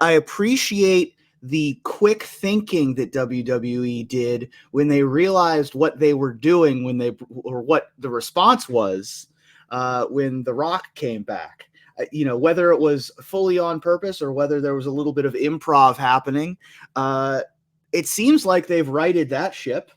I appreciate the quick thinking that WWE did when they realized what they were doing or what the response was when The Rock came back. Whether it was fully on purpose or whether there was a little bit of improv happening, it seems like they've righted that ship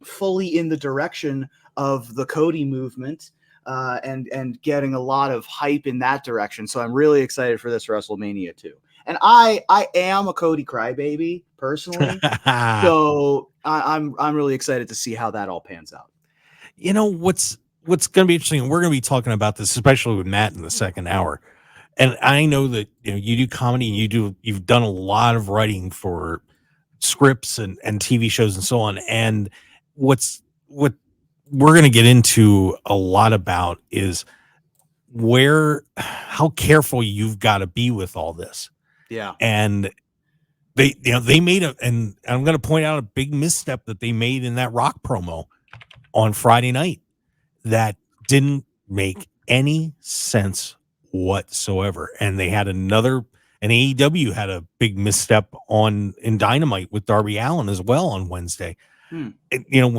fully in the direction of the Cody movement and getting a lot of hype in that direction. So I'm really excited for this WrestleMania too. And I am a Cody crybaby personally, so I'm really excited to see how that all pans out. What's going to be interesting, and we're going to be talking about this, especially with Matt in the second hour. And I know that you do comedy and you've done a lot of writing for scripts and TV shows and so on. And what we're going to get into a lot about is how careful you've got to be with all this. Yeah. And they made and I'm going to point out a big misstep that they made in that Rock promo on Friday night that didn't make any sense whatsoever. And they had and AEW had a big misstep in Dynamite with Darby Allin as well on Wednesday. When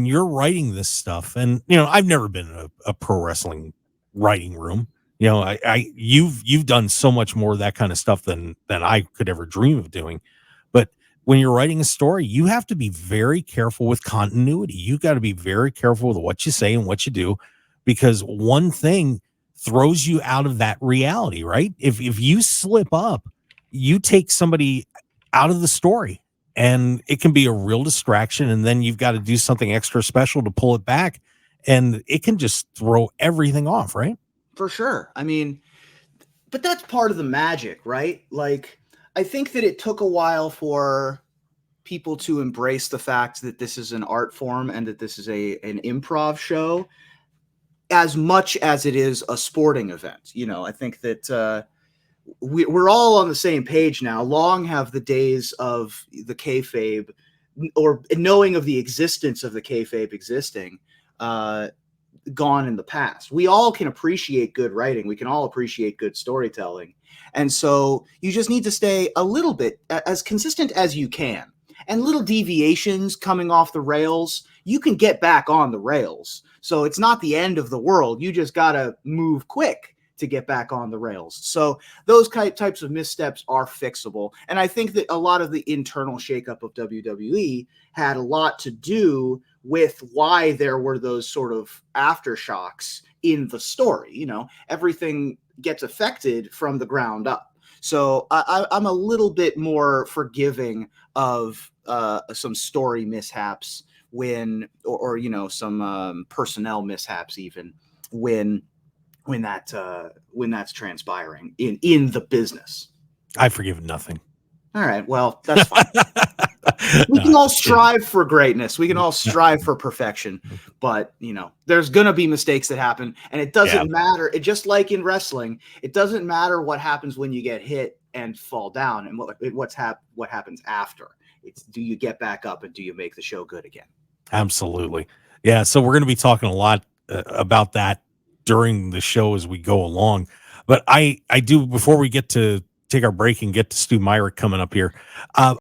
you're writing this stuff, and I've never been in a pro wrestling writing room. You've done so much more of that kind of stuff than I could ever dream of doing. But when you're writing a story, you have to be very careful with continuity. You got to be very careful with what you say and what you do, because one thing throws you out of that reality, right? If you slip up, you take somebody out of the story, and it can be a real distraction. And then you've got to do something extra special to pull it back, and it can just throw everything off, right? For sure. I mean, but that's part of the magic, right? Like, I think that it took a while for people to embrace the fact that this is an art form and that this is an improv show as much as it is a sporting event. I think that we're all on the same page now. Long have the days of the kayfabe or knowing of the existence of the kayfabe existing gone in the past. We all can appreciate good writing. We can all appreciate good storytelling. And so you just need to stay a little bit as consistent as you can. And little deviations coming off the rails, you can get back on the rails. So it's not the end of the world. You just got to move quick to get back on the rails. So those types of missteps are fixable. And I think that a lot of the internal shakeup of WWE had a lot to do with why there were those sort of aftershocks in the story. Everything gets affected from the ground up. So I'm a little bit more forgiving of some story mishaps or some personnel mishaps even when that's transpiring in the business. I forgive nothing. All right. Well, that's fine. We can all strive for greatness. We can all strive for perfection, but there's going to be mistakes that happen, and it doesn't matter. It just like in wrestling, it doesn't matter what happens when you get hit and fall down and what happens after. It's, do you get back up and do you make the show good again? Absolutely. Yeah. So we're going to be talking a lot about that during the show as we go along. But I do, before we get to take our break and get to Stu Myrick coming up here,